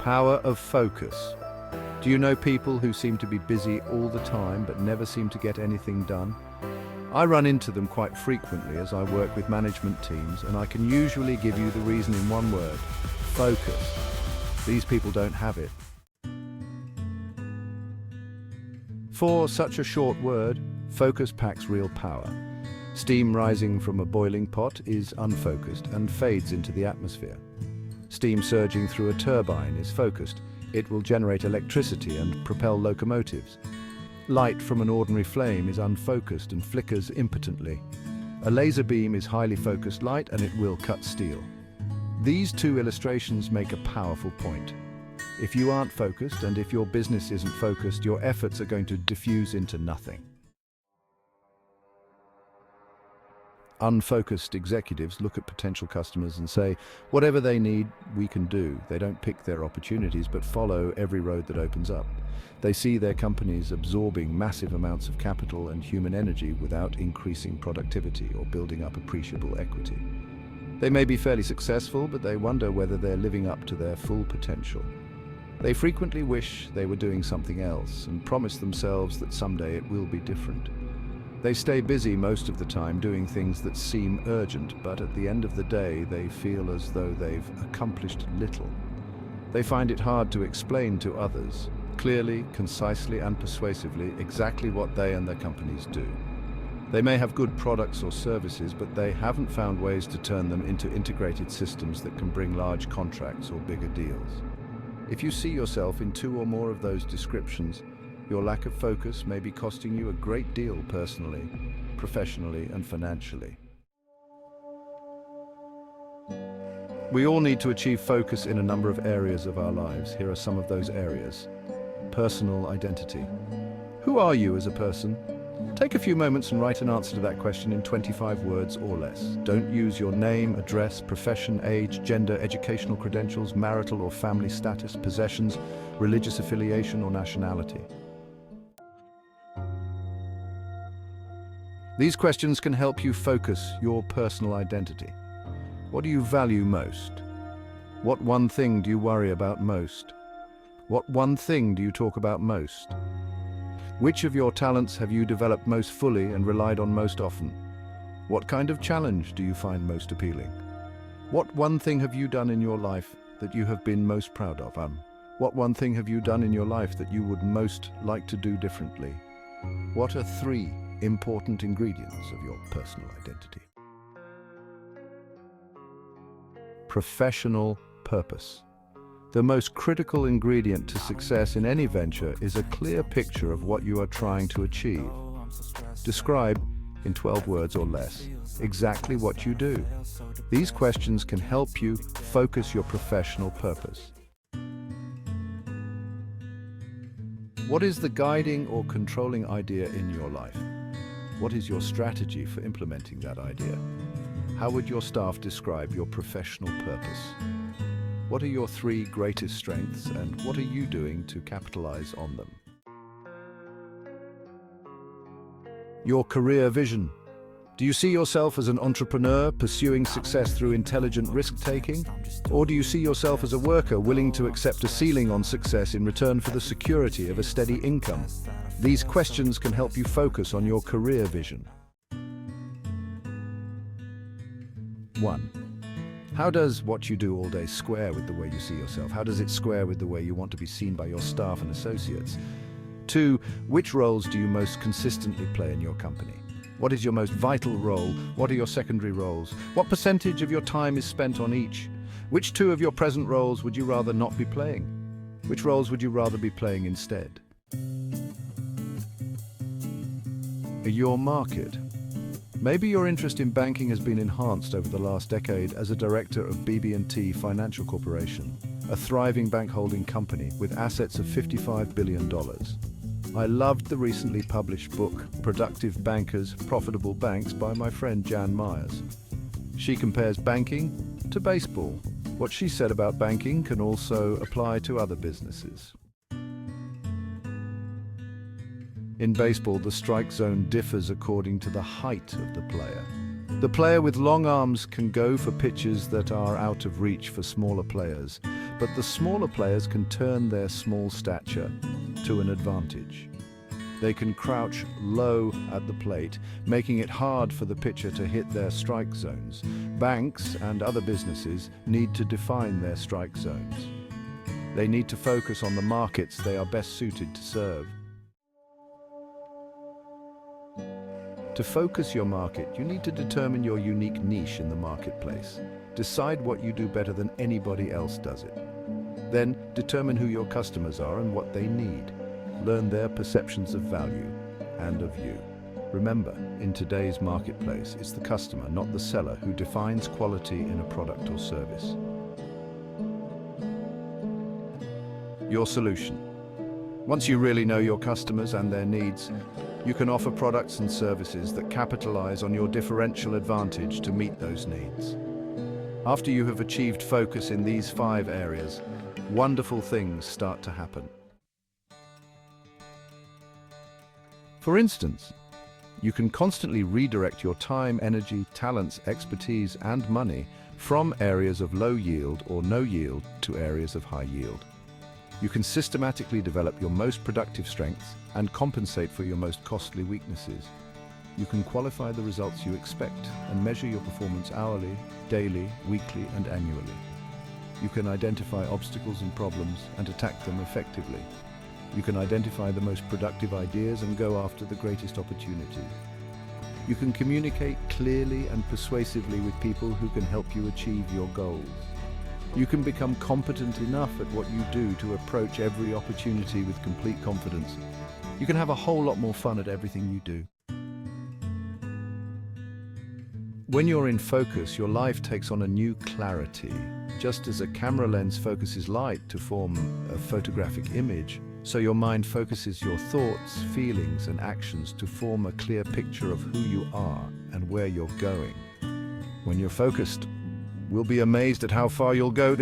power of focus. Do you know people who seem to be busy all the time but never seem to get anything done? I run into them quite frequently as I work with management teams, and I can usually give you the reason in one word: focus. These people don't have it. For such a short word, focus packs real power. Steam rising from a boiling pot is unfocused and fades into the atmosphere. Steam surging through a turbine is focused. It will generate electricity and propel locomotives. Light from an ordinary flame is unfocused and flickers impotently. A laser beam is highly focused light, and it will cut steel. These two illustrations make a powerful point. If you aren't focused, and if your business isn't focused, your efforts are going to diffuse into nothing. Unfocused executives look at potential customers and say, whatever they need, we can do. They don't pick their opportunities, but follow every road that opens up. They see their companies absorbing massive amounts of capital and human energy without increasing productivity or building up appreciable equity. They may be fairly successful, but they wonder whether they're living up to their full potential. They frequently wish they were doing something else and promise themselves that someday it will be different. They stay busy most of the time doing things that seem urgent, but at the end of the day, they feel as though they've accomplished little. They find it hard to explain to others, clearly, concisely, and persuasively, exactly what they and their companies do. They may have good products or services, but they haven't found ways to turn them into integrated systems that can bring large contracts or bigger deals. If you see yourself in two or more of those descriptions, your lack of focus may be costing you a great deal personally, professionally, and financially. We all need to achieve focus in a number of areas of our lives. Here are some of those areas. Personal identity. Who are you as a person? Take a few moments and write an answer to that question in 25 words or less. Don't use your name, address, profession, age, gender, educational credentials, marital or family status, possessions, religious affiliation, or nationality. These questions can help you focus your personal identity. What do you value most? What one thing do you worry about most? What one thing do you talk about most? Which of your talents have you developed most fully and relied on most often? What kind of challenge do you find most appealing? What one thing have you done in your life that you have been most proud of? What one thing have you done in your life that you would most like to do differently? What are 3 important ingredients of your personal identity? Professional purpose. The most critical ingredient to success in any venture is a clear picture of what you are trying to achieve. Describe, in 12 words or less, exactly what you do. These questions can help you focus your professional purpose. What is the guiding or controlling idea in your life? What is your strategy for implementing that idea? How would your staff describe your professional purpose? What are your 3 greatest strengths, and what are you doing to capitalize on them? Your career vision. Do you see yourself as an entrepreneur pursuing success through intelligent risk-taking? Or do you see yourself as a worker willing to accept a ceiling on success in return for the security of a steady income? These questions can help you focus on your career vision. 1. How does what you do all day square with the way you see yourself? How does it square with the way you want to be seen by your staff and associates? 2. Which roles do you most consistently play in your company? What is your most vital role? What are your secondary roles? What percentage of your time is spent on each? Which 2 of your present roles would you rather not be playing? Which roles would you rather be playing instead? Your market. Maybe your interest in banking has been enhanced over the last decade as a director of BB&T Financial Corporation, a thriving bank holding company with assets of $55 billion. I loved the recently published book, Productive Bankers, Profitable Banks by my friend Jan Myers. She compares banking to baseball. What she said about banking can also apply to other businesses. In baseball, the strike zone differs according to the height of the player. The player with long arms can go for pitches that are out of reach for smaller players, but the smaller players can turn their small stature to an advantage. They can crouch low at the plate, making it hard for the pitcher to hit their strike zones. Banks and other businesses need to define their strike zones. They need to focus on the markets they are best suited to serve. To focus your market, you need to determine your unique niche in the marketplace. Decide what you do better than anybody else does it. Then, determine who your customers are and what they need. Learn their perceptions of value and of you. Remember, in today's marketplace, it's the customer, not the seller, who defines quality in a product or service. Your solution. Once you really know your customers and their needs, you can offer products and services that capitalize on your differential advantage to meet those needs. After you have achieved focus in these 5 areas, wonderful things start to happen. For instance, you can constantly redirect your time, energy, talents, expertise, and money from areas of low yield or no yield to areas of high yield. You can systematically develop your most productive strengths and compensate for your most costly weaknesses. You can qualify the results you expect and measure your performance hourly, daily, weekly, and annually. You can identify obstacles and problems and attack them effectively. You can identify the most productive ideas and go after the greatest opportunities. You can communicate clearly and persuasively with people who can help you achieve your goals. You can become competent enough at what you do to approach every opportunity with complete confidence. You can have a whole lot more fun at everything you do. When you're in focus, your life takes on a new clarity. Just as a camera lens focuses light to form a photographic image, so your mind focuses your thoughts, feelings, and actions to form a clear picture of who you are and where you're going. When you're focused, we'll be amazed at how far you'll go.